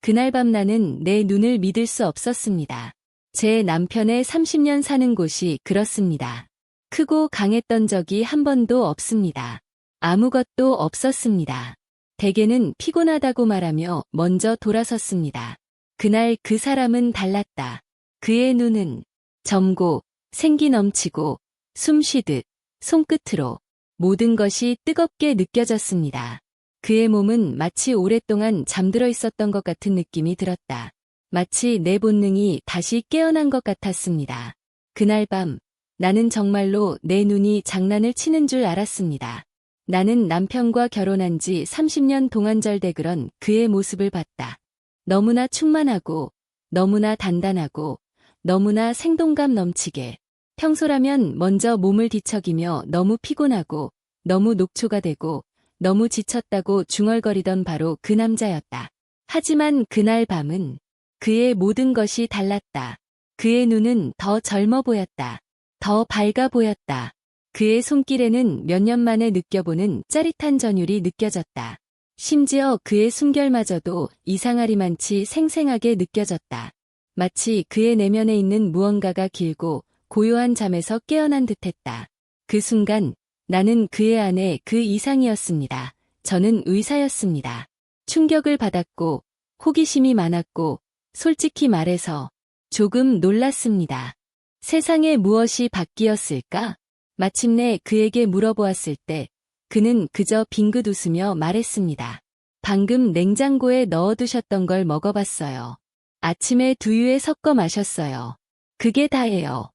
그날 밤 나는 내 눈을 믿을 수 없었습니다. 제 남편의 30년 사는 곳이 그렇습니다. 크고 강했던 적이 한 번도 없습니다. 아무것도 없었습니다. 대개는 피곤하다고 말하며 먼저 돌아섰습니다. 그날 그 사람은 달랐다. 그의 눈은 젊고 생기 넘치고 숨 쉬듯 손끝으로 모든 것이 뜨겁게 느껴졌습니다. 그의 몸은 마치 오랫동안 잠들어 있었던 것 같은 느낌이 들었다. 마치 내 본능이 다시 깨어난 것 같았습니다. 그날 밤 나는 정말로 내 눈이 장난을 치는 줄 알았습니다. 나는 남편과 결혼한 지 30년 동안절대 그런 그의 모습을 봤다. 너무나 충만하고 너무나 단단하고 너무나 생동감 넘치게 평소라면 먼저 몸을 뒤척이며 너무 피곤하고 너무 녹초가 되고 너무 지쳤다고 중얼거리던 바로 그 남자였다. 하지만 그날 밤은 그의 모든 것이 달랐다. 그의 눈은 더 젊어 보였다. 더 밝아 보였다. 그의 손길에는 몇 년 만에 느껴보는 짜릿한 전율이 느껴졌다. 심지어 그의 숨결마저도 이상하리만치 생생하게 느껴졌다. 마치 그의 내면에 있는 무언가가 길고 고요한 잠에서 깨어난 듯했다. 그 순간 나는 그의 안에 그 이상이었습니다. 저는 의사였습니다. 충격을 받았고 호기심이 많았고 솔직히 말해서 조금 놀랐습니다. 세상에 무엇이 바뀌었을까? 마침내 그에게 물어보았을 때 그는 그저 빙긋 웃으며 말했습니다. 방금 냉장고에 넣어두셨던 걸 먹어봤어요. 아침에 두유에 섞어 마셨어요. 그게 다예요.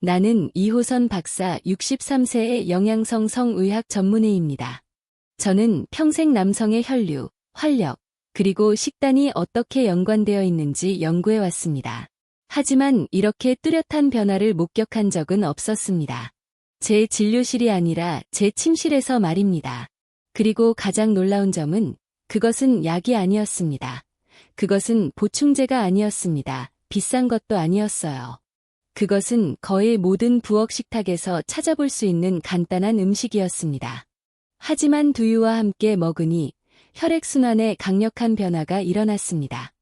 나는 이호선 박사 63세의 영양성 성의학 전문의입니다. 저는 평생 남성의 혈류, 활력, 그리고 식단이 어떻게 연관되어 있는지 연구해왔습니다. 하지만 이렇게 뚜렷한 변화를 목격한 적은 없었습니다. 제 진료실이 아니라 제 침실에서 말입니다. 그리고 가장 놀라운 점은 그것은 약이 아니었습니다. 그것은 보충제가 아니었습니다. 비싼 것도 아니었어요. 그것은 거의 모든 부엌 식탁에서 찾아볼 수 있는 간단한 음식이었습니다. 하지만 두유와 함께 먹으니 혈액순환에 강력한 변화가 일어났습니다.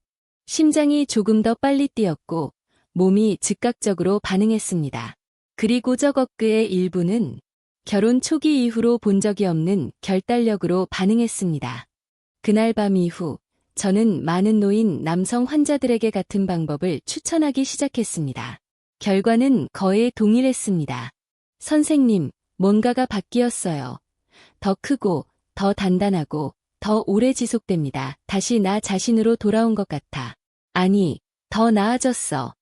심장이 조금 더 빨리 뛰었고 몸이 즉각적으로 반응했습니다. 그리고 그의 일부는 결혼 초기 이후로 본 적이 없는 결단력으로 반응했습니다. 그날 밤 이후 저는 많은 노인 남성 환자들에게 같은 방법을 추천하기 시작했습니다. 결과는 거의 동일했습니다. 선생님, 뭔가가 바뀌었어요. 더 크고, 더 단단하고, 더 오래 지속됩니다. 다시 나 자신으로 돌아온 것 같아. 아니, 더 나아졌어.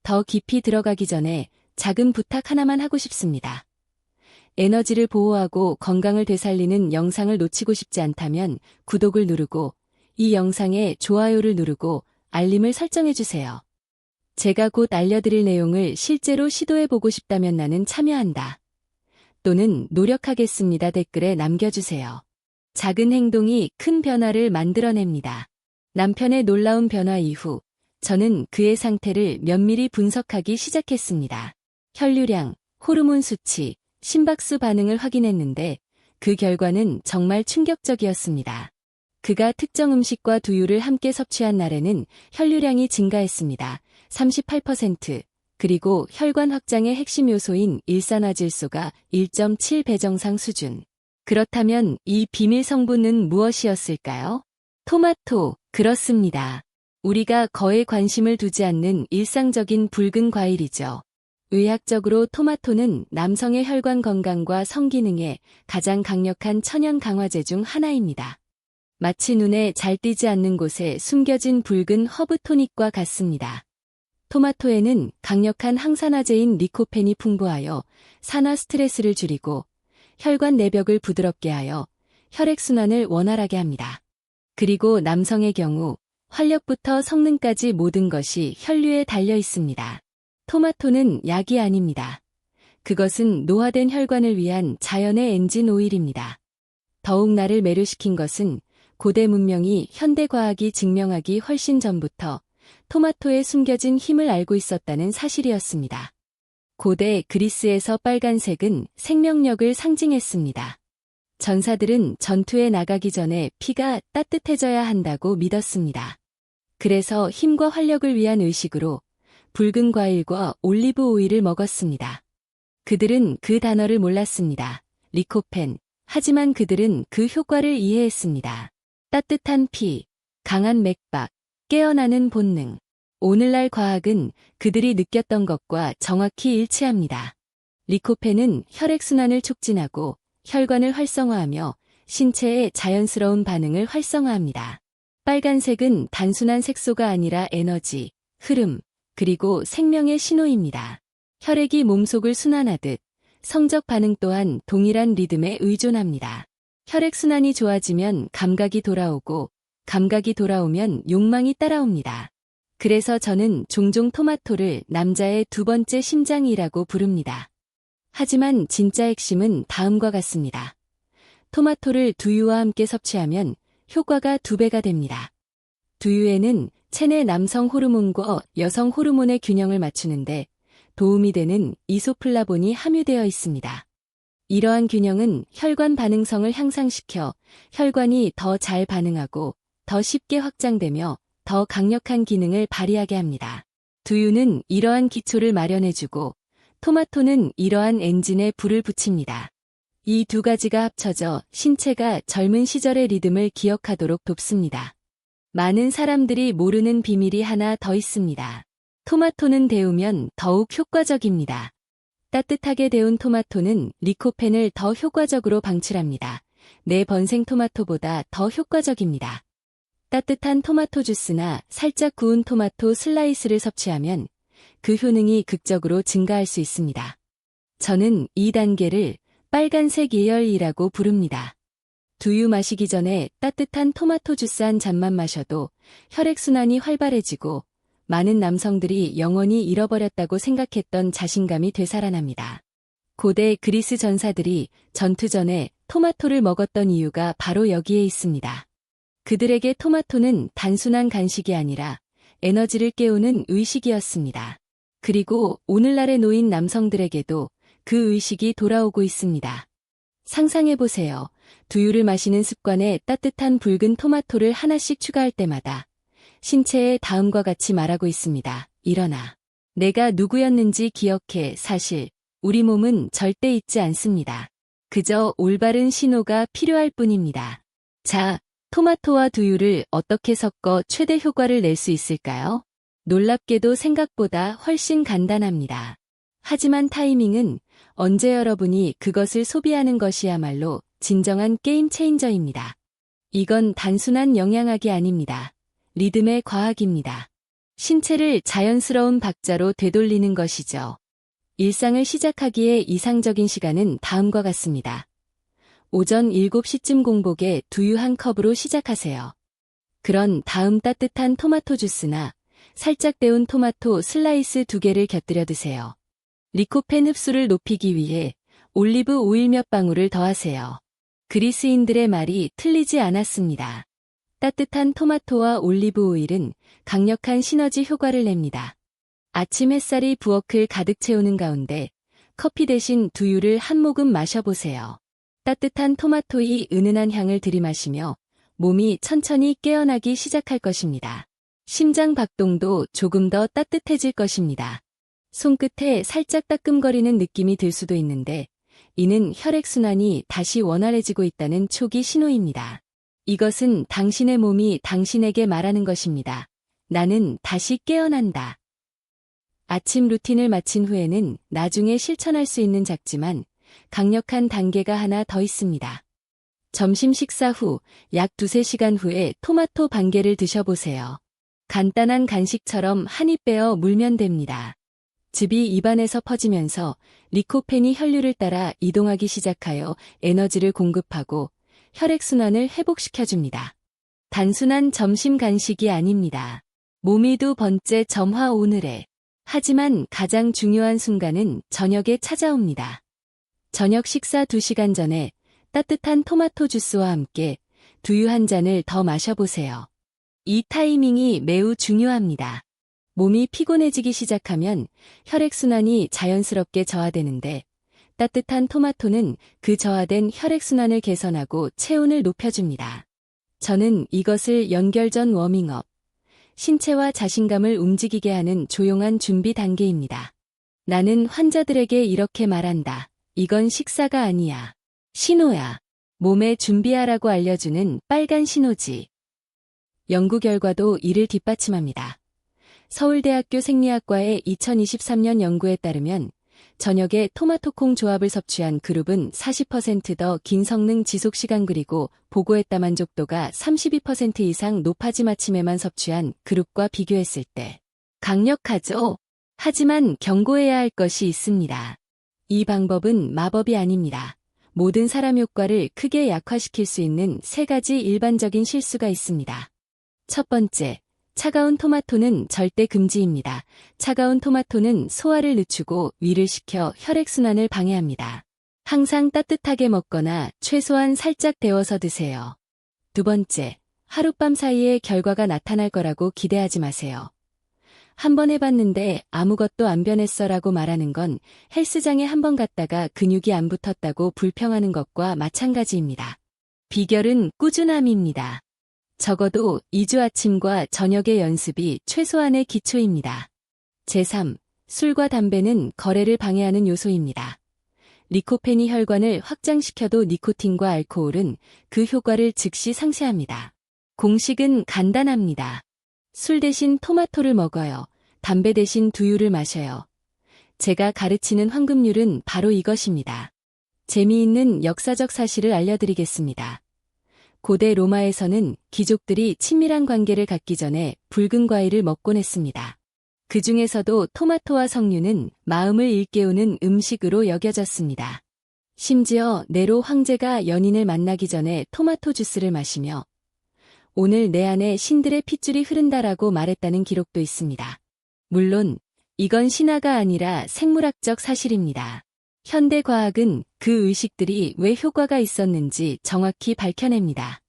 더 깊이 들어가기 전에 작은 부탁 하나만 하고 싶습니다. 에너지를 보호하고 건강을 되살리는 영상을 놓치고 싶지 않다면 구독을 누르고 이 영상에 좋아요를 누르고 알림을 설정해주세요. 제가 곧 알려드릴 내용을 실제로 시도해보고 싶다면 나는 참여한다. 또는 노력하겠습니다. 댓글에 남겨주세요. 작은 행동이 큰 변화를 만들어냅니다. 남편의 놀라운 변화 이후 저는 그의 상태를 면밀히 분석하기 시작했습니다. 혈류량, 호르몬 수치, 심박수 반응을 확인했는데 그 결과는 정말 충격적이었습니다. 그가 특정 음식과 두유를 함께 섭취한 날에는 혈류량이 증가했습니다. 38%, 그리고 혈관 확장의 핵심 요소인 일산화질소가 1.7배 정상 수준. 그렇다면 이 비밀 성분은 무엇이었을까요? 토마토, 그렇습니다. 우리가 거의 관심을 두지 않는 일상적인 붉은 과일이죠. 의학적으로 토마토는 남성의 혈관 건강과 성기능에 가장 강력한 천연 강화제 중 하나입니다. 마치 눈에 잘 띄지 않는 곳에 숨겨진 붉은 허브 토닉과 같습니다. 토마토에는 강력한 항산화제인 리코펜이 풍부하여 산화 스트레스를 줄이고 혈관 내벽을 부드럽게 하여 혈액순환을 원활하게 합니다. 그리고 남성의 경우 활력부터 성능까지 모든 것이 혈류에 달려 있습니다. 토마토는 약이 아닙니다. 그것은 노화된 혈관을 위한 자연의 엔진 오일입니다. 더욱 나를 매료시킨 것은 고대 문명이 현대 과학이 증명하기 훨씬 전부터 토마토에 숨겨진 힘을 알고 있었다는 사실이었습니다. 고대 그리스에서 빨간색은 생명력을 상징했습니다. 전사들은 전투에 나가기 전에 피가 따뜻해져야 한다고 믿었습니다. 그래서 힘과 활력을 위한 의식으로 붉은 과일과 올리브 오일을 먹었습니다. 그들은 그 단어를 몰랐습니다. 리코펜. 하지만 그들은 그 효과를 이해했습니다. 따뜻한 피, 강한 맥박, 깨어나는 본능. 오늘날 과학은 그들이 느꼈던 것과 정확히 일치합니다. 리코펜은 혈액순환을 촉진하고 혈관을 활성화하며 신체의 자연스러운 반응을 활성화합니다. 빨간색은 단순한 색소가 아니라 에너지, 흐름, 그리고 생명의 신호입니다. 혈액이 몸속을 순환하듯 성적 반응 또한 동일한 리듬에 의존합니다. 혈액순환이 좋아지면 감각이 돌아오고 감각이 돌아오면 욕망이 따라옵니다. 그래서 저는 종종 토마토를 남자의 두 번째 심장이라고 부릅니다. 하지만 진짜 핵심은 다음과 같습니다. 토마토를 두유와 함께 섭취하면 효과가 2배가 됩니다. 두유에는 체내 남성 호르몬과 여성 호르몬의 균형을 맞추는데 도움이 되는 이소플라본이 함유되어 있습니다. 이러한 균형은 혈관 반응성을 향상시켜 혈관이 더 잘 반응하고 더 쉽게 확장되며 더 강력한 기능을 발휘하게 합니다. 두유는 이러한 기초를 마련해주고 토마토는 이러한 엔진에 불을 붙입니다. 이 두 가지가 합쳐져 신체가 젊은 시절의 리듬을 기억하도록 돕습니다. 많은 사람들이 모르는 비밀이 하나 더 있습니다. 토마토는 데우면 더욱 효과적입니다. 따뜻하게 데운 토마토는 리코펜을 더 효과적으로 방출합니다. 내 번생 토마토보다 더 효과적입니다. 따뜻한 토마토 주스나 살짝 구운 토마토 슬라이스를 섭취하면 그 효능이 극적으로 증가할 수 있습니다. 저는 이 단계를 빨간색 예열이라고 부릅니다. 두유 마시기 전에 따뜻한 토마토 주스 한 잔만 마셔도 혈액순환이 활발해지고 많은 남성들이 영원히 잃어버렸다고 생각했던 자신감이 되살아납니다. 고대 그리스 전사들이 전투 전에 토마토를 먹었던 이유가 바로 여기에 있습니다. 그들에게 토마토는 단순한 간식이 아니라 에너지를 깨우는 의식이었습니다. 그리고 오늘날의 노인 남성들에게도 그 의식이 돌아오고 있습니다. 상상해보세요. 두유를 마시는 습관에 따뜻한 붉은 토마토를 하나씩 추가할 때마다 신체에 다음과 같이 말하고 있습니다. 일어나. 내가 누구였는지 기억해. 사실 우리 몸은 절대 잊지 않습니다. 그저 올바른 신호가 필요할 뿐입니다. 자, 토마토와 두유를 어떻게 섞어 최대 효과를 낼 수 있을까요? 놀랍게도 생각보다 훨씬 간단합니다. 하지만 타이밍은 언제 여러분이 그것을 소비하는 것이야말로 진정한 게임 체인저입니다. 이건 단순한 영양학이 아닙니다. 리듬의 과학입니다. 신체를 자연스러운 박자로 되돌리는 것이죠. 일상을 시작하기에 이상적인 시간은 다음과 같습니다. 오전 7시쯤 공복에 두유 한 컵으로 시작하세요. 그런 다음 따뜻한 토마토 주스나 살짝 데운 토마토 슬라이스 2개를 곁들여 드세요. 리코펜 흡수를 높이기 위해 올리브 오일 몇 방울을 더하세요. 그리스인들의 말이 틀리지 않았습니다. 따뜻한 토마토와 올리브 오일은 강력한 시너지 효과를 냅니다. 아침 햇살이 부엌을 가득 채우는 가운데 커피 대신 두유를 한 모금 마셔보세요. 따뜻한 토마토의 은은한 향을 들이마시며 몸이 천천히 깨어나기 시작할 것입니다. 심장 박동도 조금 더 따뜻해질 것입니다. 손끝에 살짝 따끔거리는 느낌이 들 수도 있는데 이는 혈액순환이 다시 원활해지고 있다는 초기 신호입니다. 이것은 당신의 몸이 당신에게 말하는 것입니다. 나는 다시 깨어난다. 아침 루틴을 마친 후에는 나중에 실천할 수 있는 작지만 강력한 단계가 하나 더 있습니다. 점심 식사 후 약 2~3시간 후에 토마토 반개를 드셔보세요. 간단한 간식처럼 한 입 베어 물면 됩니다. 즙이 입안에서 퍼지면서 리코펜이 혈류를 따라 이동하기 시작하여 에너지를 공급하고 혈액순환을 회복시켜줍니다. 단순한 점심 간식이 아닙니다. 몸이 두 번째 점화 오늘에. 하지만 가장 중요한 순간은 저녁에 찾아옵니다. 저녁 식사 2시간 전에 따뜻한 토마토 주스와 함께 두유 한 잔을 더 마셔보세요. 이 타이밍이 매우 중요합니다. 몸이 피곤해지기 시작하면 혈액순환이 자연스럽게 저하되는데 따뜻한 토마토는 그 저하된 혈액순환을 개선하고 체온을 높여줍니다. 저는 이것을 연결전 워밍업, 신체와 자신감을 움직이게 하는 조용한 준비 단계입니다. 나는 환자들에게 이렇게 말한다. 이건 식사가 아니야. 신호야. 몸에 준비하라고 알려주는 빨간 신호지. 연구 결과도 이를 뒷받침합니다. 서울대학교 생리학과의 2023년 연구에 따르면 저녁에 토마토콩 조합을 섭취한 그룹은 40% 더 긴 성능 지속시간 그리고 보고했다 만족도가 32% 이상 높아짐 아침에만 섭취한 그룹과 비교했을 때 강력하죠. 하지만 경고해야 할 것이 있습니다. 이 방법은 마법이 아닙니다. 모든 사람 효과를 크게 약화시킬 수 있는 3가지 일반적인 실수가 있습니다. 첫 번째, 차가운 토마토는 절대 금지입니다. 차가운 토마토는 소화를 늦추고 위를 식혀 혈액순환을 방해합니다. 항상 따뜻하게 먹거나 최소한 살짝 데워서 드세요. 두 번째, 하룻밤 사이에 결과가 나타날 거라고 기대하지 마세요. 한 번 해봤는데 아무것도 안 변했어라고 말하는 건 헬스장에 한 번 갔다가 근육이 안 붙었다고 불평하는 것과 마찬가지입니다. 비결은 꾸준함입니다. 적어도 2주 아침과 저녁의 연습이 최소한의 기초입니다. 제3. 술과 담배는 거래를 방해하는 요소입니다. 리코펜이 혈관을 확장시켜도 니코틴과 알코올은 그 효과를 즉시 상쇄합니다. 공식은 간단합니다. 술 대신 토마토를 먹어요. 담배 대신 두유를 마셔요. 제가 가르치는 황금률은 바로 이것입니다. 재미있는 역사적 사실을 알려드리겠습니다. 고대 로마에서는 귀족들이 친밀한 관계를 갖기 전에 붉은 과일을 먹곤 했습니다. 그 중에서도 토마토와 석류는 마음을 일깨우는 음식으로 여겨졌습니다. 심지어 네로 황제가 연인을 만나기 전에 토마토 주스를 마시며 오늘 내 안에 신들의 핏줄이 흐른다라고 말했다는 기록도 있습니다. 물론 이건 신화가 아니라 생물학적 사실입니다. 현대 과학은 그 의식들이 왜 효과가 있었는지 정확히 밝혀냅니다.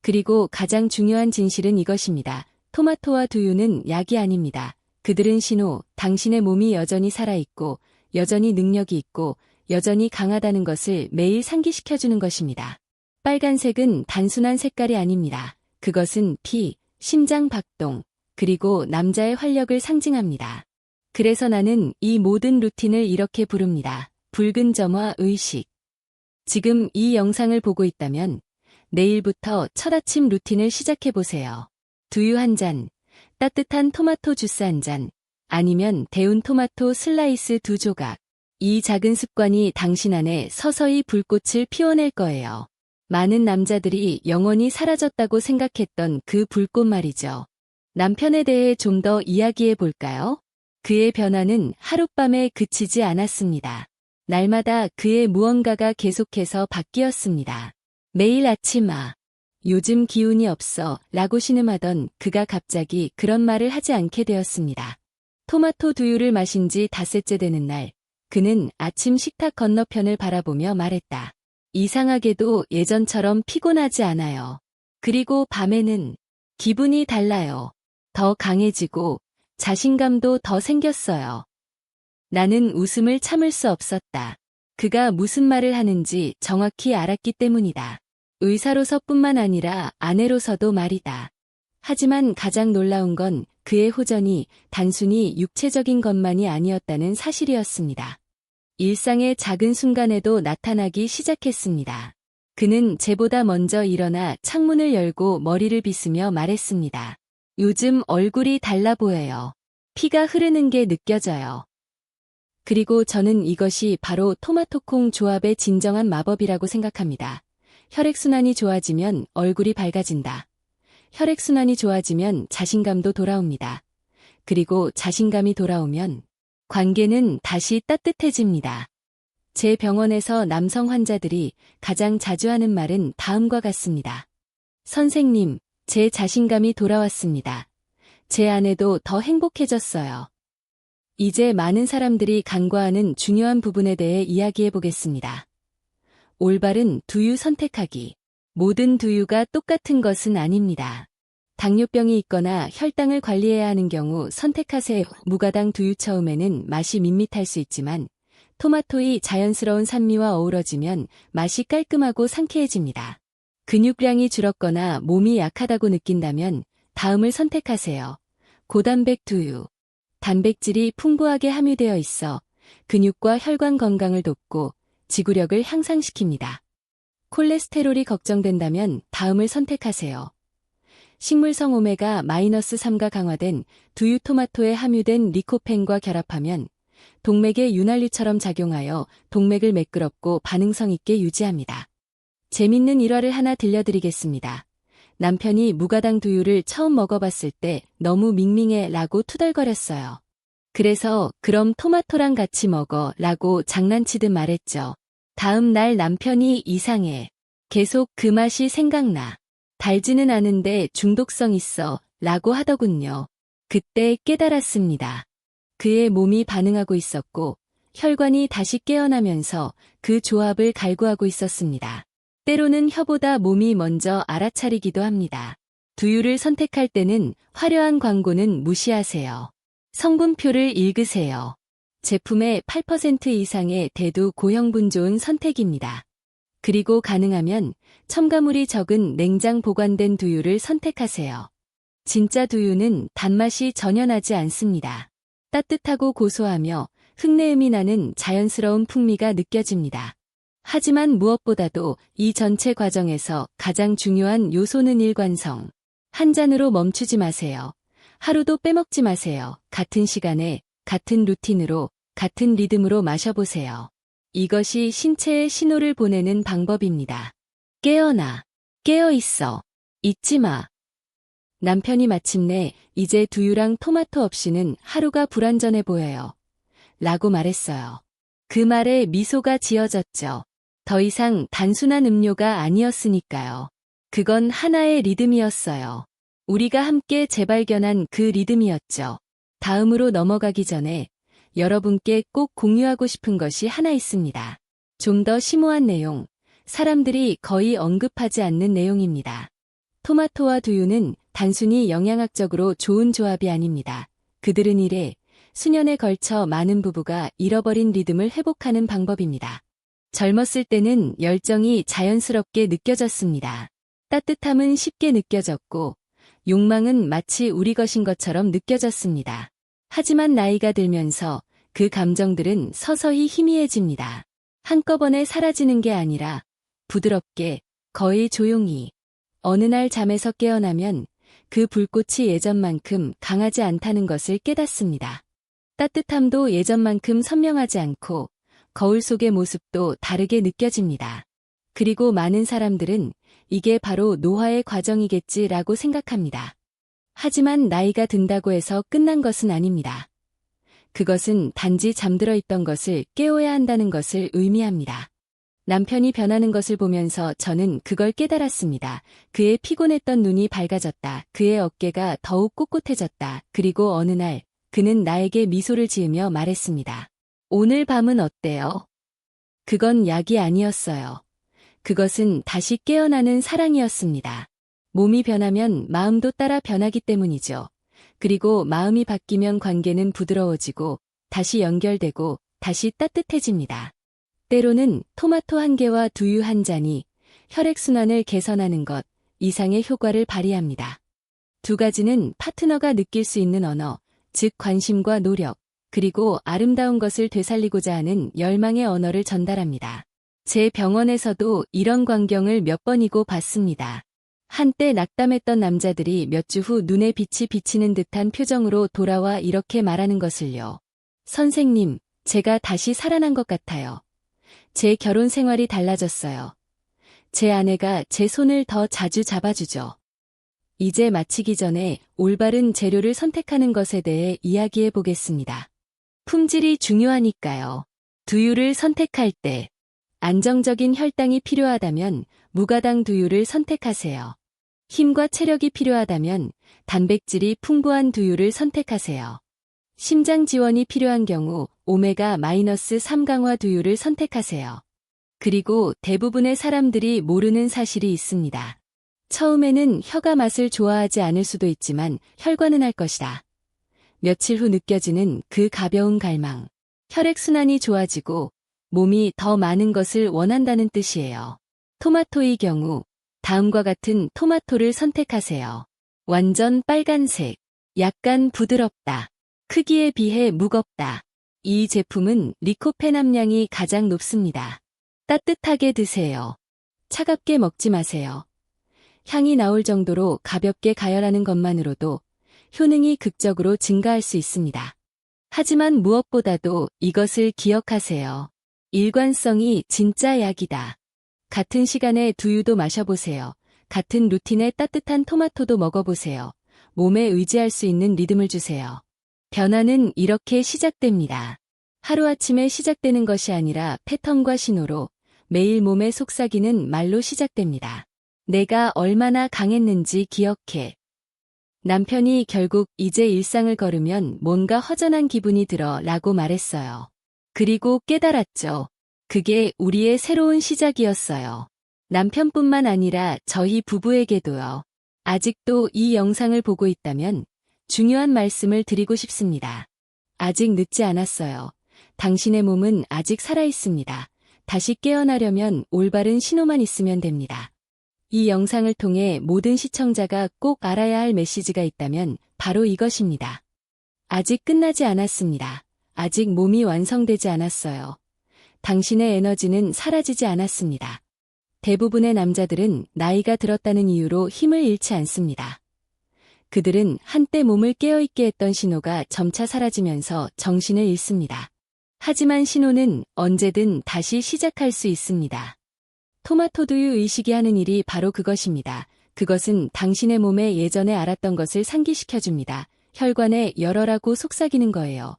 그리고 가장 중요한 진실은 이것입니다. 토마토와 두유는 약이 아닙니다. 그들은 신호, 당신의 몸이 여전히 살아있고, 여전히 능력이 있고, 여전히 강하다는 것을 매일 상기시켜주는 것입니다. 빨간색은 단순한 색깔이 아닙니다. 그것은 피, 심장 박동, 그리고 남자의 활력을 상징합니다. 그래서 나는 이 모든 루틴을 이렇게 부릅니다. 붉은 점화 의식. 지금 이 영상을 보고 있다면 내일부터 첫 아침 루틴을 시작해보세요. 두유 한 잔, 따뜻한 토마토 주스 한 잔, 아니면 데운 토마토 슬라이스 2조각. 이 작은 습관이 당신 안에 서서히 불꽃을 피워낼 거예요. 많은 남자들이 영원히 사라졌다고 생각했던 그 불꽃 말이죠. 남편에 대해 좀 더 이야기해 볼까요? 그의 변화는 하룻밤에 그치지 않았습니다. 날마다 그의 무언가가 계속해서 바뀌었습니다. 매일 아침 요즘 기운이 없어 라고 신음하던 그가 갑자기 그런 말을 하지 않게 되었습니다. 토마토 두유를 마신 지 닷새째 되는 날, 그는 아침 식탁 건너편을 바라보며 말했다. 이상하게도 예전처럼 피곤하지 않아요. 그리고 밤에는 기분이 달라요. 더 강해지고 자신감도 더 생겼어요. 나는 웃음을 참을 수 없었다. 그가 무슨 말을 하는지 정확히 알았기 때문이다. 의사로서뿐만 아니라 아내로서도 말이다. 하지만 가장 놀라운 건 그의 호전이 단순히 육체적인 것만이 아니었다는 사실이었습니다. 일상의 작은 순간에도 나타나기 시작했습니다. 그는 제보다 먼저 일어나 창문을 열고 머리를 빗으며 말했습니다. 요즘 얼굴이 달라 보여요. 피가 흐르는 게 느껴져요. 그리고 저는 이것이 바로 토마토콩 조합의 진정한 마법이라고 생각합니다. 혈액순환이 좋아지면 얼굴이 밝아진다. 혈액순환이 좋아지면 자신감도 돌아옵니다. 그리고 자신감이 돌아오면 관계는 다시 따뜻해집니다. 제 병원에서 남성 환자들이 가장 자주 하는 말은 다음과 같습니다. 선생님, 제 자신감이 돌아왔습니다. 제 아내도 더 행복해졌어요. 이제 많은 사람들이 간과하는 중요한 부분에 대해 이야기해 보겠습니다. 올바른 두유 선택하기. 모든 두유가 똑같은 것은 아닙니다. 당뇨병이 있거나 혈당을 관리해야 하는 경우 선택하세요. 무가당 두유 처음에는 맛이 밋밋할 수 있지만 토마토의 자연스러운 산미와 어우러지면 맛이 깔끔하고 상쾌해집니다. 근육량이 줄었거나 몸이 약하다고 느낀다면 다음을 선택하세요. 고단백 두유. 단백질이 풍부하게 함유되어 있어 근육과 혈관 건강을 돕고 지구력을 향상시킵니다. 콜레스테롤이 걱정된다면 다음을 선택하세요. 식물성 오메가-3가 강화된 두유 토마토에 함유된 리코펜과 결합하면 동맥의 윤활유처럼 작용하여 동맥을 매끄럽고 반응성 있게 유지합니다. 재밌는 일화를 하나 들려드리겠습니다. 남편이 무가당 두유를 처음 먹어봤을 때 너무 밍밍해 라고 투덜거렸어요. 그래서 그럼 토마토랑 같이 먹어 라고 장난치듯 말했죠. 다음 날 남편이 이상해. 계속 그 맛이 생각나. 달지는 않은데 중독성 있어 라고 하더군요. 그때 깨달았습니다. 그의 몸이 반응하고 있었고 혈관이 다시 깨어나면서 그 조합을 갈구하고 있었습니다. 때로는 혀보다 몸이 먼저 알아차리기도 합니다. 두유를 선택할 때는 화려한 광고는 무시하세요. 성분표를 읽으세요. 제품의 8% 이상의 대두 고형분 좋은 선택입니다. 그리고 가능하면 첨가물이 적은 냉장 보관된 두유를 선택하세요. 진짜 두유는 단맛이 전혀 나지 않습니다. 따뜻하고 고소하며 흙내음이 나는 자연스러운 풍미가 느껴집니다. 하지만 무엇보다도 이 전체 과정에서 가장 중요한 요소는 일관성. 한 잔으로 멈추지 마세요. 하루도 빼먹지 마세요. 같은 시간에, 같은 루틴으로, 같은 리듬으로 마셔보세요. 이것이 신체에 신호를 보내는 방법입니다. 깨어나. 깨어있어. 잊지 마. 남편이 마침내 이제 두유랑 토마토 없이는 하루가 불완전해 보여요. 라고 말했어요. 그 말에 미소가 지어졌죠. 더 이상 단순한 음료가 아니었으니까요. 그건 하나의 리듬이었어요. 우리가 함께 재발견한 그 리듬이었죠. 다음으로 넘어가기 전에 여러분께 꼭 공유하고 싶은 것이 하나 있습니다. 좀 더 심오한 내용, 사람들이 거의 언급하지 않는 내용입니다. 토마토와 두유는 단순히 영양학적으로 좋은 조합이 아닙니다. 그들은 이래 수년에 걸쳐 많은 부부가 잃어버린 리듬을 회복하는 방법입니다. 젊었을 때는 열정이 자연스럽게 느껴졌습니다. 따뜻함은 쉽게 느껴졌고 욕망은 마치 우리 것인 것처럼 느껴졌습니다. 하지만 나이가 들면서 그 감정들은 서서히 희미해집니다. 한꺼번에 사라지는 게 아니라 부드럽게, 거의 조용히. 어느 날 잠에서 깨어나면 그 불꽃이 예전만큼 강하지 않다는 것을 깨닫습니다. 따뜻함도 예전만큼 선명하지 않고 거울 속의 모습도 다르게 느껴집니다. 그리고 많은 사람들은 이게 바로 노화의 과정이겠지라고 생각합니다. 하지만 나이가 든다고 해서 끝난 것은 아닙니다. 그것은 단지 잠들어 있던 것을 깨워야 한다는 것을 의미합니다. 남편이 변하는 것을 보면서 저는 그걸 깨달았습니다. 그의 피곤했던 눈이 밝아졌다. 그의 어깨가 더욱 꼿꼿해졌다. 그리고 어느 날 그는 나에게 미소를 지으며 말했습니다. 오늘 밤은 어때요? 그건 약이 아니었어요. 그것은 다시 깨어나는 사랑이었습니다. 몸이 변하면 마음도 따라 변하기 때문이죠. 그리고 마음이 바뀌면 관계는 부드러워지고 다시 연결되고 다시 따뜻해집니다. 때로는 토마토 한 개와 두유 한 잔이 혈액순환을 개선하는 것 이상의 효과를 발휘합니다. 두 가지는 파트너가 느낄 수 있는 언어, 즉 관심과 노력, 그리고 아름다운 것을 되살리고자 하는 열망의 언어를 전달합니다. 제 병원에서도 이런 광경을 몇 번이고 봤습니다. 한때 낙담했던 남자들이 몇 주 후 눈에 빛이 비치는 듯한 표정으로 돌아와 이렇게 말하는 것을요. 선생님, 제가 다시 살아난 것 같아요. 제 결혼 생활이 달라졌어요. 제 아내가 제 손을 더 자주 잡아주죠. 이제 마치기 전에 올바른 재료를 선택하는 것에 대해 이야기해 보겠습니다. 품질이 중요하니까요. 두유를 선택할 때 안정적인 혈당이 필요하다면 무가당 두유를 선택하세요. 힘과 체력이 필요하다면 단백질이 풍부한 두유를 선택하세요. 심장 지원이 필요한 경우 오메가-3 강화 두유를 선택하세요. 그리고 대부분의 사람들이 모르는 사실이 있습니다. 처음에는 혀가 맛을 좋아하지 않을 수도 있지만 혈관은 할 것이다. 며칠 후 느껴지는 그 가벼운 갈망. 혈액순환이 좋아지고 몸이 더 많은 것을 원한다는 뜻이에요. 토마토의 경우 다음과 같은 토마토를 선택하세요. 완전 빨간색, 약간 부드럽다, 크기에 비해 무겁다. 이 제품은 리코펜 함량이 가장 높습니다. 따뜻하게 드세요. 차갑게 먹지 마세요. 향이 나올 정도로 가볍게 가열하는 것만으로도 효능이 극적으로 증가할 수 있습니다. 하지만 무엇보다도 이것을 기억하세요. 일관성이 진짜 약이다. 같은 시간에 두유도 마셔보세요. 같은 루틴에 따뜻한 토마토도 먹어보세요. 몸에 의지할 수 있는 리듬을 주세요. 변화는 이렇게 시작됩니다. 하루아침에 시작되는 것이 아니라 패턴과 신호로 매일 몸에 속삭이는 말로 시작됩니다. 내가 얼마나 강했는지 기억해. 남편이 결국 이제 일상을 걸으면 뭔가 허전한 기분이 들어 라고 말했어요. 그리고 깨달았죠. 그게 우리의 새로운 시작이었어요. 남편뿐만 아니라 저희 부부에게도요. 아직도 이 영상을 보고 있다면 중요한 말씀을 드리고 싶습니다. 아직 늦지 않았어요. 당신의 몸은 아직 살아있습니다. 다시 깨어나려면 올바른 신호만 있으면 됩니다. 이 영상을 통해 모든 시청자가 꼭 알아야 할 메시지가 있다면 바로 이것입니다. 아직 끝나지 않았습니다. 아직 몸이 완성되지 않았어요. 당신의 에너지는 사라지지 않았습니다. 대부분의 남자들은 나이가 들었다는 이유로 힘을 잃지 않습니다. 그들은 한때 몸을 깨어있게 했던 신호가 점차 사라지면서 정신을 잃습니다. 하지만 신호는 언제든 다시 시작할 수 있습니다. 토마토 두유 의식이 하는 일이 바로 그것입니다. 그것은 당신의 몸에 예전에 알았던 것을 상기시켜줍니다. 혈관에 열어라고 속삭이는 거예요.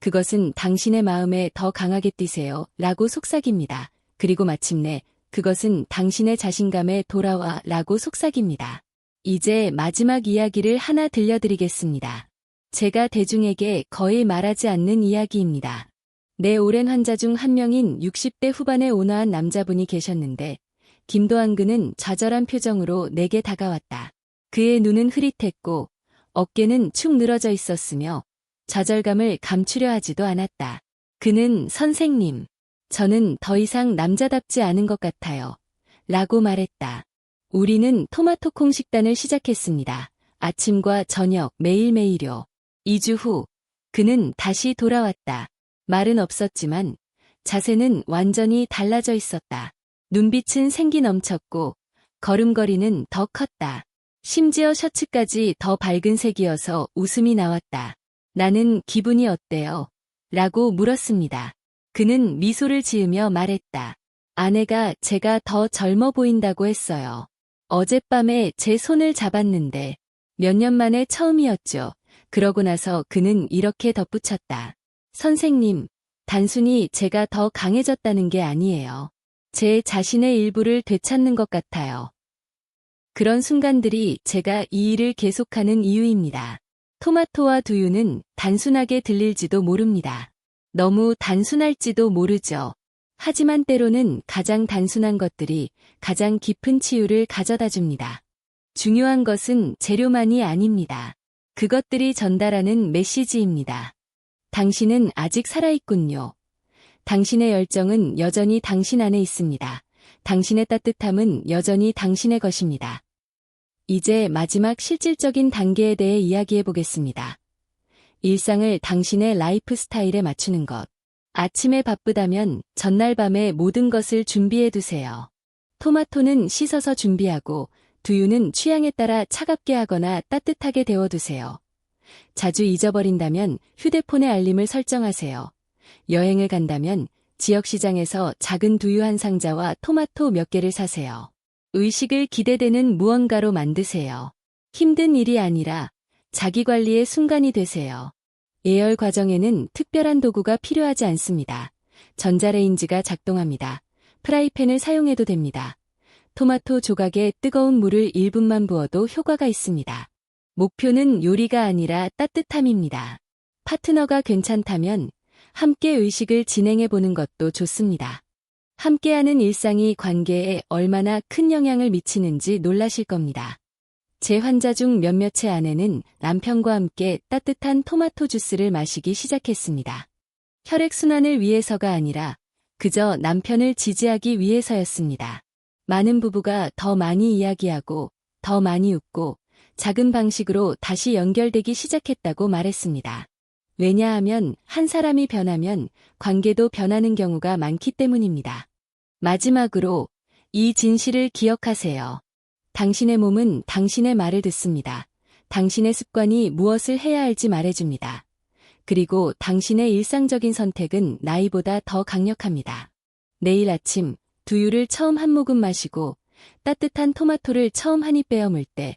그것은 당신의 마음에 더 강하게 뛰세요 라고 속삭입니다. 그리고 마침내 그것은 당신의 자신감에 돌아와 라고 속삭입니다. 이제 마지막 이야기를 하나 들려드리겠습니다. 제가 대중에게 거의 말하지 않는 이야기입니다. 내 오랜 환자 중 한 명인 60대 후반의 온화한 남자분이 계셨는데 김도한 그는 좌절한 표정으로 내게 다가왔다. 그의 눈은 흐릿했고 어깨는 축 늘어져 있었으며 좌절감을 감추려 하지도 않았다. 그는 선생님, 저는 더 이상 남자답지 않은 것 같아요. 라고 말했다. 우리는 토마토콩 식단을 시작했습니다. 아침과 저녁 매일매일요. 2주 후 그는 다시 돌아왔다. 말은 없었지만 자세는 완전히 달라져 있었다. 눈빛은 생기 넘쳤고 걸음걸이는 더 컸다. 심지어 셔츠까지 더 밝은 색이어서 웃음이 나왔다. 나는 기분이 어때요? 라고 물었습니다. 그는 미소를 지으며 말했다. 아내가 제가 더 젊어 보인다고 했어요. 어젯밤에 제 손을 잡았는데 몇 년 만에 처음이었죠. 그러고 나서 그는 이렇게 덧붙였다. 선생님, 단순히 제가 더 강해졌다는 게 아니에요. 제 자신의 일부를 되찾는 것 같아요. 그런 순간들이 제가 이 일을 계속하는 이유입니다. 토마토와 두유는 단순하게 들릴지도 모릅니다. 너무 단순할지도 모르죠. 하지만 때로는 가장 단순한 것들이 가장 깊은 치유를 가져다 줍니다. 중요한 것은 재료만이 아닙니다. 그것들이 전달하는 메시지입니다. 당신은 아직 살아있군요. 당신의 열정은 여전히 당신 안에 있습니다. 당신의 따뜻함은 여전히 당신의 것입니다. 이제 마지막 실질적인 단계에 대해 이야기해 보겠습니다. 일상을 당신의 라이프 스타일에 맞추는 것. 아침에 바쁘다면 전날 밤에 모든 것을 준비해 두세요. 토마토는 씻어서 준비하고 두유는 취향에 따라 차갑게 하거나 따뜻하게 데워두세요. 자주 잊어버린다면 휴대폰의 알림을 설정하세요. 여행을 간다면 지역시장에서 작은 두유 한 상자와 토마토 몇 개를 사세요. 의식을 기대되는 무언가로 만드세요. 힘든 일이 아니라 자기관리의 순간이 되세요. 예열 과정에는 특별한 도구가 필요하지 않습니다. 전자레인지가 작동합니다. 프라이팬을 사용해도 됩니다. 토마토 조각에 뜨거운 물을 1분만 부어도 효과가 있습니다. 목표는 요리가 아니라 따뜻함입니다. 파트너가 괜찮다면 함께 의식을 진행해 보는 것도 좋습니다. 함께하는 일상이 관계에 얼마나 큰 영향을 미치는지 놀라실 겁니다. 제 환자 중 몇몇의 아내는 남편과 함께 따뜻한 토마토 주스를 마시기 시작했습니다. 혈액순환을 위해서가 아니라 그저 남편을 지지하기 위해서였습니다. 많은 부부가 더 많이 이야기하고 더 많이 웃고 작은 방식으로 다시 연결되기 시작했다고 말했습니다. 왜냐하면 한 사람이 변하면 관계도 변하는 경우가 많기 때문입니다. 마지막으로 이 진실을 기억하세요. 당신의 몸은 당신의 말을 듣습니다. 당신의 습관이 무엇을 해야 할지 말해줍니다. 그리고 당신의 일상적인 선택은 나이보다 더 강력합니다. 내일 아침 두유를 처음 한 모금 마시고 따뜻한 토마토를 처음 한 입 베어 물 때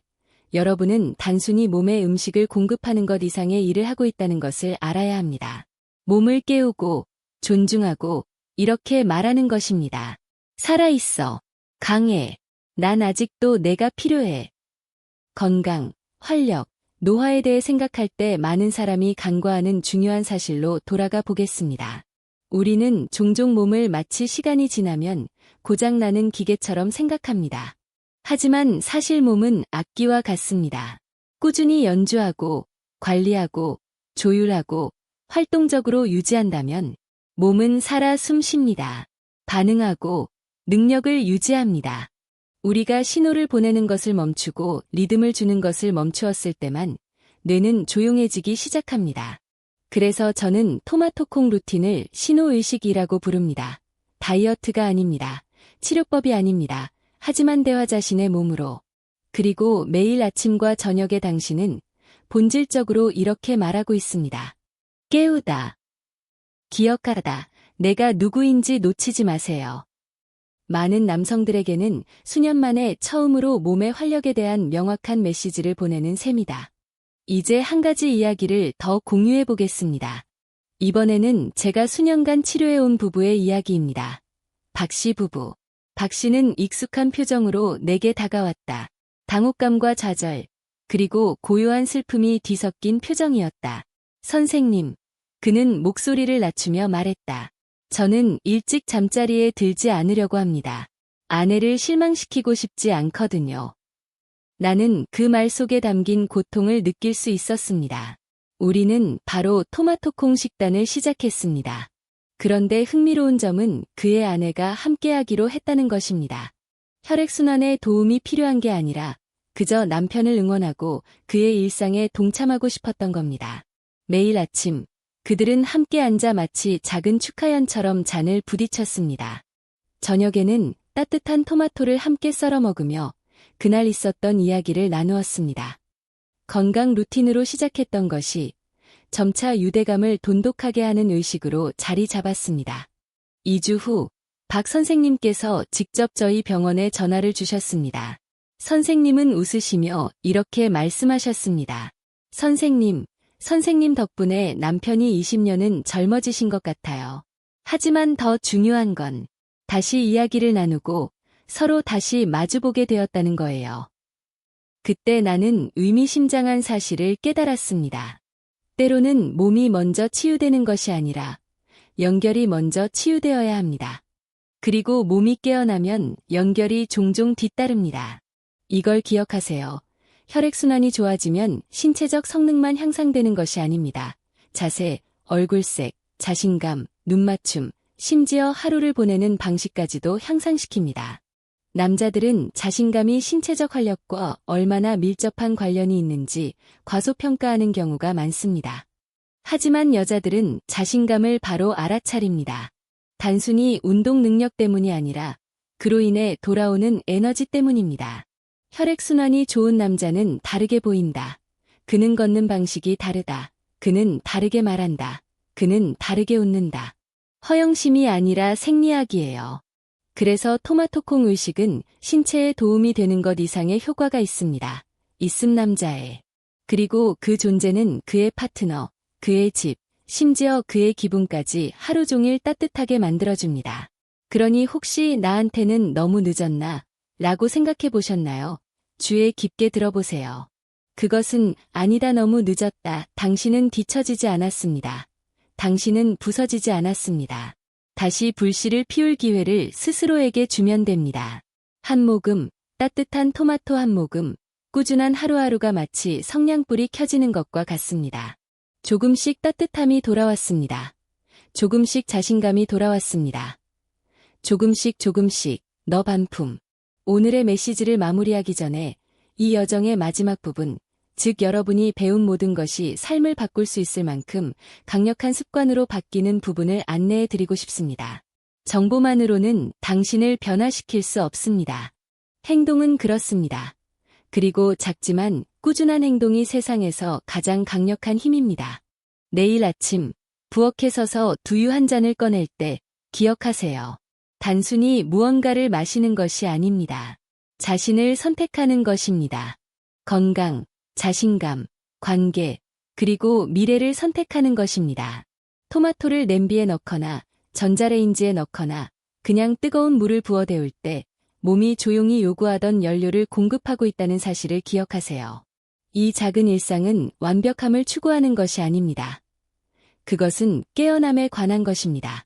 여러분은 단순히 몸에 음식을 공급하는 것 이상의 일을 하고 있다는 것을 알아야 합니다. 몸을 깨우고 존중하고 이렇게 말하는 것입니다. 살아있어. 강해. 난 아직도 내가 필요해. 건강, 활력, 노화에 대해 생각할 때 많은 사람이 간과하는 중요한 사실로 돌아가 보겠습니다. 우리는 종종 몸을 마치 시간이 지나면 고장나는 기계처럼 생각합니다. 하지만 사실 몸은 악기와 같습니다. 꾸준히 연주하고 관리하고 조율하고 활동적으로 유지한다면 몸은 살아 숨쉽니다. 반응하고 능력을 유지합니다. 우리가 신호를 보내는 것을 멈추고 리듬을 주는 것을 멈추었을 때만 뇌는 조용해지기 시작합니다. 그래서 저는 토마토콩 루틴을 신호의식이라고 부릅니다. 다이어트가 아닙니다. 치료법이 아닙니다. 하지만 대화 자신의 몸으로. 그리고 매일 아침과 저녁에 당신은 본질적으로 이렇게 말하고 있습니다. 깨우다. 기억하다. 내가 누구인지 놓치지 마세요. 많은 남성들에게는 수년 만에 처음으로 몸의 활력에 대한 명확한 메시지를 보내는 셈이다. 이제 한 가지 이야기를 더 공유해 보겠습니다. 이번에는 제가 수년간 치료해온 부부의 이야기입니다. 박씨 부부. 박씨는 익숙한 표정으로 내게 다가왔다. 당혹감과 좌절, 그리고 고요한 슬픔이 뒤섞인 표정이었다. 선생님. 그는 목소리를 낮추며 말했다. 저는 일찍 잠자리에 들지 않으려고 합니다. 아내를 실망시키고 싶지 않거든요. 나는 그 말 속에 담긴 고통을 느낄 수 있었습니다. 우리는 바로 토마토콩 식단을 시작했습니다. 그런데 흥미로운 점은 그의 아내가 함께하기로 했다는 것입니다. 혈액순환에 도움이 필요한 게 아니라 그저 남편을 응원하고 그의 일상에 동참하고 싶었던 겁니다. 매일 아침 그들은 함께 앉아 마치 작은 축하연처럼 잔을 부딪혔습니다. 저녁에는 따뜻한 토마토를 함께 썰어 먹으며 그날 있었던 이야기를 나누었습니다. 건강 루틴으로 시작했던 것이 점차 유대감을 돈독하게 하는 의식으로 자리 잡았습니다. 2주 후, 박 선생님께서 직접 저희 병원에 전화를 주셨습니다. 선생님은 웃으시며 이렇게 말씀하셨습니다. 선생님 덕분에 남편이 20년은 젊어지신 것 같아요. 하지만 더 중요한 건 다시 이야기를 나누고 서로 다시 마주보게 되었다는 거예요. 그때 나는 의미심장한 사실을 깨달았습니다. 때로는 몸이 먼저 치유되는 것이 아니라 연결이 먼저 치유되어야 합니다. 그리고 몸이 깨어나면 연결이 종종 뒤따릅니다. 이걸 기억하세요. 혈액순환이 좋아지면 신체적 성능만 향상되는 것이 아닙니다. 자세, 얼굴색, 자신감, 눈맞춤, 심지어 하루를 보내는 방식까지도 향상시킵니다. 남자들은 자신감이 신체적 활력과 얼마나 밀접한 관련이 있는지 과소평가하는 경우가 많습니다. 하지만 여자들은 자신감을 바로 알아차립니다. 단순히 운동 능력 때문이 아니라 그로 인해 돌아오는 에너지 때문입니다. 혈액순환이 좋은 남자는 다르게 보인다. 그는 걷는 방식이 다르다. 그는 다르게 말한다. 그는 다르게 웃는다. 허영심이 아니라 생리학이에요. 그래서 토마토콩 의식은 신체에 도움이 되는 것 이상의 효과가 있습니다. 있음 남자에. 그리고 그 존재는 그의 파트너, 그의 집, 심지어 그의 기분까지 하루 종일 따뜻하게 만들어줍니다. 그러니 혹시 나한테는 너무 늦었나? 라고 생각해 보셨나요? 주에 깊게 들어보세요. 그것은 아니다 너무 늦었다. 당신은 뒤처지지 않았습니다. 당신은 부서지지 않았습니다. 다시 불씨를 피울 기회를 스스로에게 주면 됩니다. 한 모금, 따뜻한 토마토 한 모금, 꾸준한 하루하루가 마치 성냥불이 켜지는 것과 같습니다. 조금씩 따뜻함이 돌아왔습니다. 조금씩 자신감이 돌아왔습니다. 조금씩 조금씩 너 반품. 오늘의 메시지를 마무리하기 전에 이 여정의 마지막 부분, 즉 여러분이 배운 모든 것이 삶을 바꿀 수 있을 만큼 강력한 습관으로 바뀌는 부분을 안내해 드리고 싶습니다. 정보만으로는 당신을 변화시킬 수 없습니다. 행동은 그렇습니다. 그리고 작지만 꾸준한 행동이 세상에서 가장 강력한 힘입니다. 내일 아침 부엌에 서서 두유 한 잔을 꺼낼 때 기억하세요. 단순히 무언가를 마시는 것이 아닙니다. 자신을 선택하는 것입니다. 건강, 자신감, 관계, 그리고 미래를 선택하는 것입니다. 토마토를 냄비에 넣거나 전자레인지에 넣거나 그냥 뜨거운 물을 부어 데울 때 몸이 조용히 요구하던 연료를 공급하고 있다는 사실을 기억하세요. 이 작은 일상은 완벽함을 추구하는 것이 아닙니다. 그것은 깨어남에 관한 것입니다.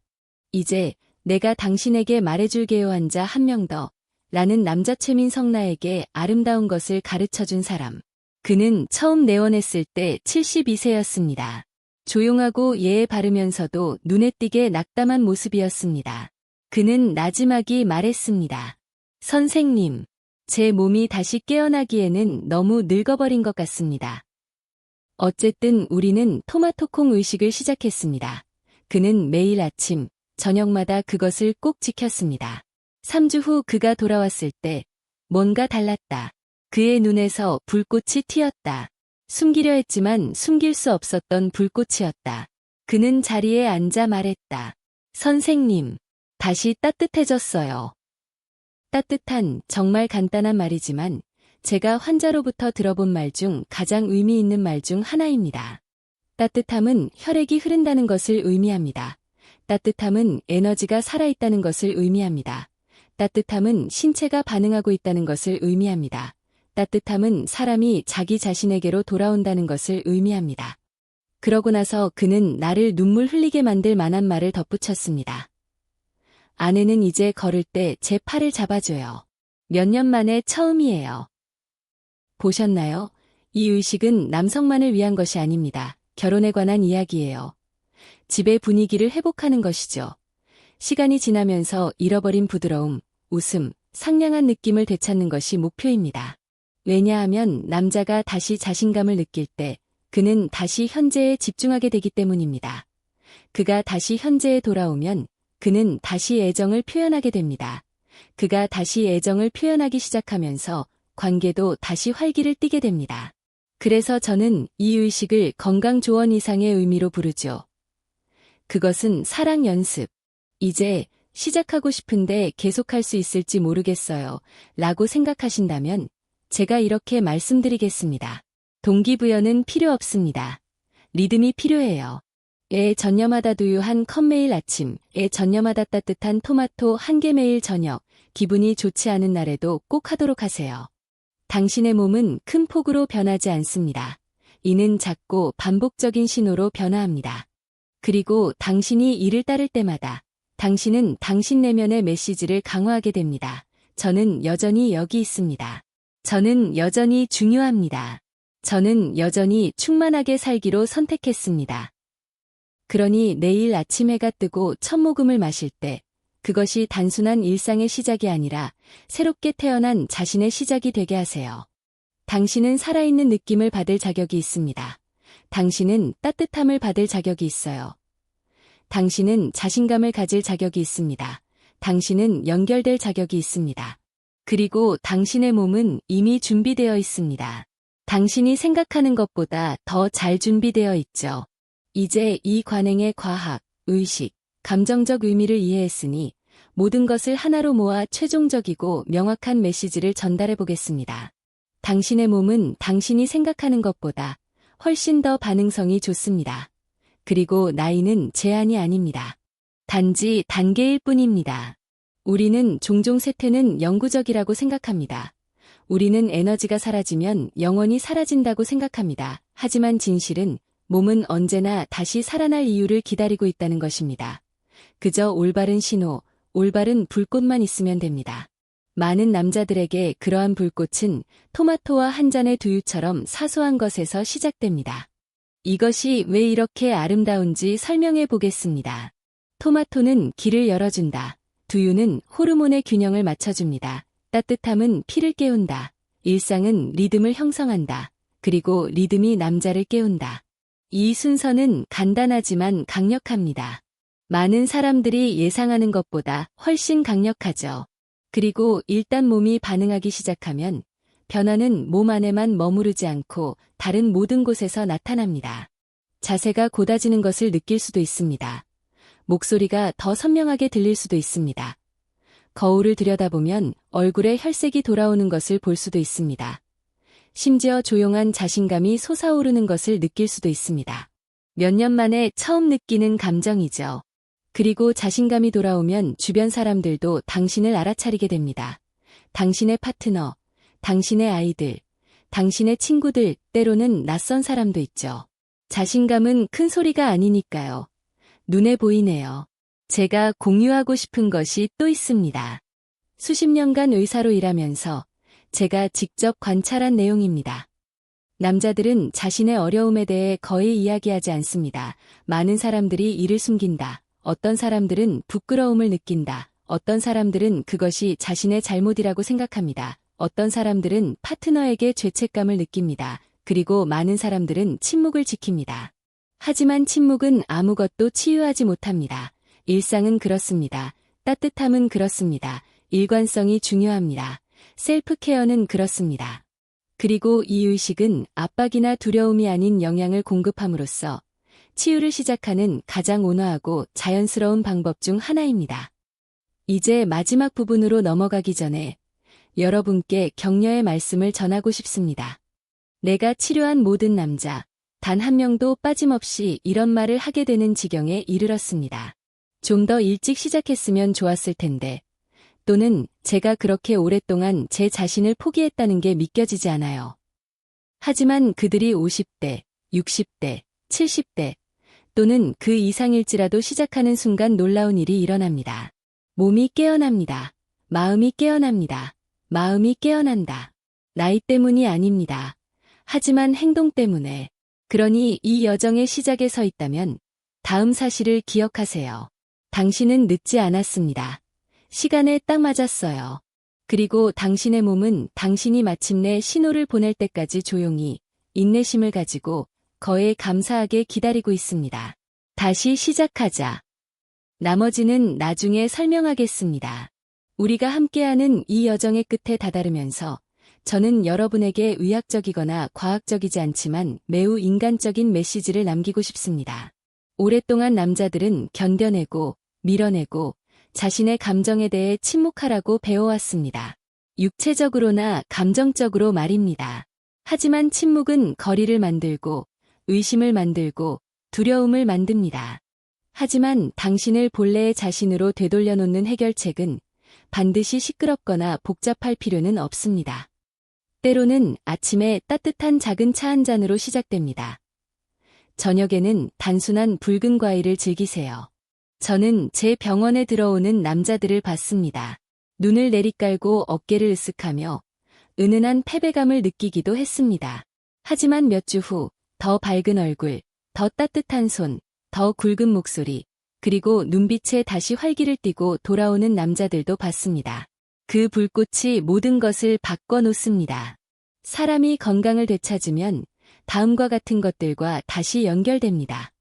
이제 내가 당신에게 말해줄게요 한 자 한 명 더 라는 남자 최민성 나에게 아름다운 것을 가르쳐준 사람. 그는 처음 내원했을 때 72세였습니다. 조용하고 예에 바르면서도 눈에 띄게 낙담한 모습이었습니다. 그는 나지막이 말했습니다. 선생님, 제 몸이 다시 깨어나기에는 너무 늙어버린 것 같습니다. 어쨌든 우리는 토마토콩 의식을 시작했습니다. 그는 매일 아침, 저녁마다 그것을 꼭 지켰습니다. 3주 후 그가 돌아왔을 때 뭔가 달랐다. 그의 눈에서 불꽃이 튀었다. 숨기려 했지만 숨길 수 없었던 불꽃이었다. 그는 자리에 앉아 말했다. 선생님, 다시 따뜻해졌어요. 따뜻한, 정말 간단한 말이지만 제가 환자로부터 들어본 말 중 가장 의미 있는 말 중 하나입니다. 따뜻함은 혈액이 흐른다는 것을 의미합니다. 따뜻함은 에너지가 살아있다는 것을 의미합니다. 따뜻함은 신체가 반응하고 있다는 것을 의미합니다. 따뜻함은 사람이 자기 자신에게로 돌아온다는 것을 의미합니다. 그러고 나서 그는 나를 눈물 흘리게 만들 만한 말을 덧붙였습니다. 아내는 이제 걸을 때 제 팔을 잡아줘요. 몇 년 만에 처음이에요. 보셨나요? 이 의식은 남성만을 위한 것이 아닙니다. 결혼에 관한 이야기예요. 집의 분위기를 회복하는 것이죠. 시간이 지나면서 잃어버린 부드러움, 웃음, 상냥한 느낌을 되찾는 것이 목표입니다. 왜냐하면 남자가 다시 자신감을 느낄 때 그는 다시 현재에 집중하게 되기 때문입니다. 그가 다시 현재에 돌아오면 그는 다시 애정을 표현하게 됩니다. 그가 다시 애정을 표현하기 시작하면서 관계도 다시 활기를 띠게 됩니다. 그래서 저는 이 의식을 건강조언 이상의 의미로 부르죠. 그것은 사랑 연습. 이제 시작하고 싶은데 계속할 수 있을지 모르겠어요. 라고 생각하신다면 제가 이렇게 말씀드리겠습니다. 동기부여는 필요 없습니다. 리듬이 필요해요. 애 전념하다 두유 한 컵 매일 아침, 애 전념하다 따뜻한 토마토 한 개 매일 저녁, 기분이 좋지 않은 날에도 꼭 하도록 하세요. 당신의 몸은 큰 폭으로 변하지 않습니다. 이는 작고 반복적인 신호로 변화합니다. 그리고 당신이 이를 따를 때마다 당신은 당신 내면의 메시지를 강화하게 됩니다. 저는 여전히 여기 있습니다. 저는 여전히 중요합니다. 저는 여전히 충만하게 살기로 선택했습니다. 그러니 내일 아침 해가 뜨고 첫 모금을 마실 때 그것이 단순한 일상의 시작이 아니라 새롭게 태어난 자신의 시작이 되게 하세요. 당신은 살아있는 느낌을 받을 자격이 있습니다. 당신은 따뜻함을 받을 자격이 있어요. 당신은 자신감을 가질 자격이 있습니다. 당신은 연결될 자격이 있습니다. 그리고 당신의 몸은 이미 준비되어 있습니다. 당신이 생각하는 것보다 더 잘 준비되어 있죠. 이제 이 관행의 과학, 의식, 감정적 의미를 이해했으니 모든 것을 하나로 모아 최종적이고 명확한 메시지를 전달해 보겠습니다. 당신의 몸은 당신이 생각하는 것보다 훨씬 더 반응성이 좋습니다. 그리고 나이는 제한이 아닙니다. 단지 단계일 뿐입니다. 우리는 종종 쇠퇴는 영구적이라고 생각합니다. 우리는 에너지가 사라지면 영원히 사라진다고 생각합니다. 하지만 진실은 몸은 언제나 다시 살아날 이유를 기다리고 있다는 것입니다. 그저 올바른 신호, 올바른 불꽃만 있으면 됩니다. 많은 남자들에게 그러한 불꽃은 토마토와 한 잔의 두유처럼 사소한 것에서 시작됩니다. 이것이 왜 이렇게 아름다운지 설명해 보겠습니다. 토마토는 길을 열어준다. 두유는 호르몬의 균형을 맞춰줍니다. 따뜻함은 피를 깨운다. 일상은 리듬을 형성한다. 그리고 리듬이 남자를 깨운다. 이 순서는 간단하지만 강력합니다. 많은 사람들이 예상하는 것보다 훨씬 강력하죠. 그리고 일단 몸이 반응하기 시작하면 변화는 몸 안에만 머무르지 않고 다른 모든 곳에서 나타납니다. 자세가 곧아지는 것을 느낄 수도 있습니다. 목소리가 더 선명하게 들릴 수도 있습니다. 거울을 들여다보면 얼굴에 혈색이 돌아오는 것을 볼 수도 있습니다. 심지어 조용한 자신감이 솟아오르는 것을 느낄 수도 있습니다. 몇 년 만에 처음 느끼는 감정이죠. 그리고 자신감이 돌아오면 주변 사람들도 당신을 알아차리게 됩니다. 당신의 파트너, 당신의 아이들, 당신의 친구들, 때로는 낯선 사람도 있죠. 자신감은 큰 소리가 아니니까요. 눈에 보이네요. 제가 공유하고 싶은 것이 또 있습니다. 수십 년간 의사로 일하면서 제가 직접 관찰한 내용입니다. 남자들은 자신의 어려움에 대해 거의 이야기하지 않습니다. 많은 사람들이 이를 숨긴다. 어떤 사람들은 부끄러움을 느낀다. 어떤 사람들은 그것이 자신의 잘못이라고 생각합니다. 어떤 사람들은 파트너에게 죄책감을 느낍니다. 그리고 많은 사람들은 침묵을 지킵니다. 하지만 침묵은 아무것도 치유하지 못합니다. 일상은 그렇습니다. 따뜻함은 그렇습니다. 일관성이 중요합니다. 셀프케어는 그렇습니다. 그리고 이 의식은 압박이나 두려움이 아닌 영향을 공급함으로써 치유를 시작하는 가장 온화하고 자연스러운 방법 중 하나입니다. 이제 마지막 부분으로 넘어가기 전에 여러분께 격려의 말씀을 전하고 싶습니다. 내가 치료한 모든 남자, 단 한 명도 빠짐없이 이런 말을 하게 되는 지경에 이르렀습니다. 좀 더 일찍 시작했으면 좋았을 텐데, 또는 제가 그렇게 오랫동안 제 자신을 포기했다는 게 믿겨지지 않아요. 하지만 그들이 50대, 60대, 70대, 또는 그 이상일지라도 시작하는 순간 놀라운 일이 일어납니다. 몸이 깨어납니다. 마음이 깨어납니다. 마음이 깨어난다. 나이 때문이 아닙니다. 하지만 행동 때문에. 그러니 이 여정의 시작에 서 있다면 다음 사실을 기억하세요. 당신은 늦지 않았습니다. 시간에 딱 맞았어요. 그리고 당신의 몸은 당신이 마침내 신호를 보낼 때까지 조용히 인내심을 가지고 거에 감사하게 기다리고 있습니다. 다시 시작하자. 나머지는 나중에 설명하겠습니다. 우리가 함께하는 이 여정의 끝에 다다르면서 저는 여러분에게 의학적이거나 과학적이지 않지만 매우 인간적인 메시지를 남기고 싶습니다. 오랫동안 남자들은 견뎌내고 밀어내고 자신의 감정에 대해 침묵하라고 배워왔습니다. 육체적으로나 감정적으로 말입니다. 하지만 침묵은 거리를 만들고 의심을 만들고 두려움을 만듭니다. 하지만 당신을 본래의 자신으로 되돌려놓는 해결책은 반드시 시끄럽거나 복잡할 필요는 없습니다. 때로는 아침에 따뜻한 작은 차 한 잔으로 시작됩니다. 저녁에는 단순한 붉은 과일을 즐기세요. 저는 제 병원에 들어오는 남자들을 봤습니다. 눈을 내리깔고 어깨를 으쓱하며 은은한 패배감을 느끼기도 했습니다. 하지만 몇 주 후 더 밝은 얼굴, 더 따뜻한 손, 더 굵은 목소리, 그리고 눈빛에 다시 활기를 띠고 돌아오는 남자들도 봤습니다. 그 불꽃이 모든 것을 바꿔놓습니다. 사람이 건강을 되찾으면 다음과 같은 것들과 다시 연결됩니다.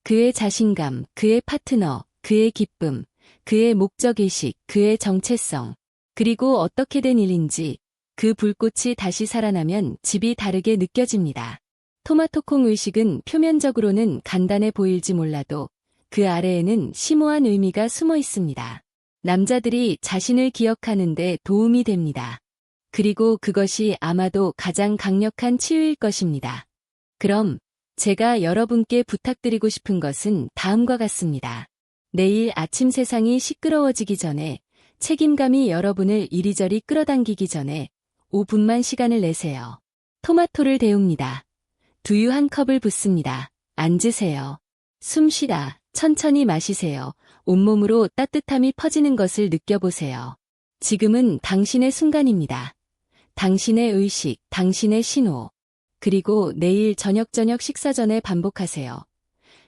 그의 자신감, 그의 파트너, 그의 기쁨, 그의 목적의식, 그의 정체성, 그리고 어떻게 된 일인지 그 불꽃이 다시 살아나면 집이 다르게 느껴집니다. 토마토콩 의식은 표면적으로는 간단해 보일지 몰라도 그 아래에는 심오한 의미가 숨어 있습니다. 남자들이 자신을 기억하는 데 도움이 됩니다. 그리고 그것이 아마도 가장 강력한 치유일 것입니다. 그럼 제가 여러분께 부탁드리고 싶은 것은 다음과 같습니다. 내일 아침 세상이 시끄러워지기 전에 책임감이 여러분을 이리저리 끌어당기기 전에 5분만 시간을 내세요. 토마토를 데웁니다. 두유 한 컵을 붓습니다. 앉으세요. 숨 쉬다. 천천히 마시세요. 온몸으로 따뜻함이 퍼지는 것을 느껴보세요. 지금은 당신의 순간입니다. 당신의 의식, 당신의 신호. 그리고 내일 저녁 식사 전에 반복하세요.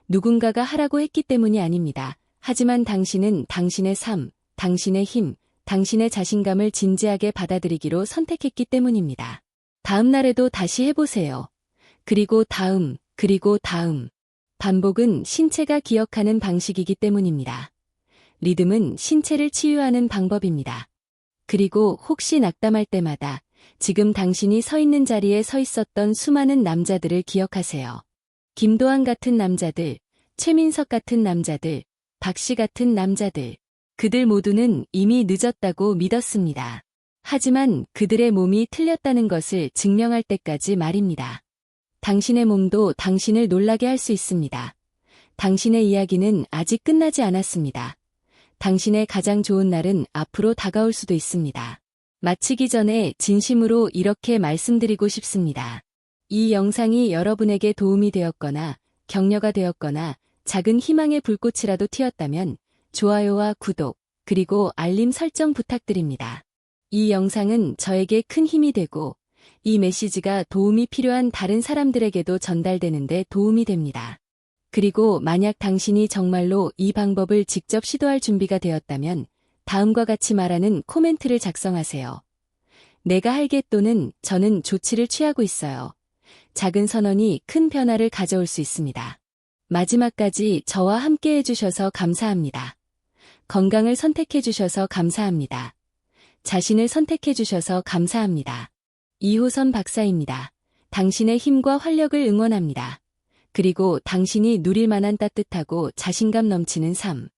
누군가가 하라고 했기 때문이 아닙니다. 하지만 당신은 당신의 삶, 당신의 힘, 당신의 자신감을 진지하게 받아들이기로 선택했기 때문입니다. 다음 날에도 다시 해보세요. 그리고 그리고 다음. 반복은 신체가 기억하는 방식이기 때문입니다. 리듬은 신체를 치유하는 방법입니다. 그리고 혹시 낙담할 때마다 지금 당신이 서 있는 자리에 서 있었던 수많은 남자들을 기억하세요. 김도환 같은 남자들, 최민석 같은 남자들, 박씨 같은 남자들. 그들 모두는 이미 늦었다고 믿었습니다. 하지만 그들의 몸이 틀렸다는 것을 증명할 때까지 말입니다. 당신의 몸도 당신을 놀라게 할 수 있습니다. 당신의 이야기는 아직 끝나지 않았습니다. 당신의 가장 좋은 날은 앞으로 다가올 수도 있습니다. 마치기 전에 진심으로 이렇게 말씀드리고 싶습니다. 이 영상이 여러분에게 도움이 되었거나 격려가 되었거나 작은 희망의 불꽃이라도 튀었다면 좋아요와 구독, 그리고 알림 설정 부탁드립니다. 이 영상은 저에게 큰 힘이 되고 이 메시지가 도움이 필요한 다른 사람들에게도 전달되는 데 도움이 됩니다. 그리고 만약 당신이 정말로 이 방법을 직접 시도할 준비가 되었다면 다음과 같이 말하는 코멘트를 작성하세요. 내가 할게 또는 저는 조치를 취하고 있어요. 작은 선언이 큰 변화를 가져올 수 있습니다. 마지막까지 저와 함께 해주셔서 감사합니다. 건강을 선택해주셔서 감사합니다. 자신을 선택해주셔서 감사합니다. 이호선 박사입니다. 당신의 힘과 활력을 응원합니다. 그리고 당신이 누릴 만한 따뜻하고 자신감 넘치는 삶.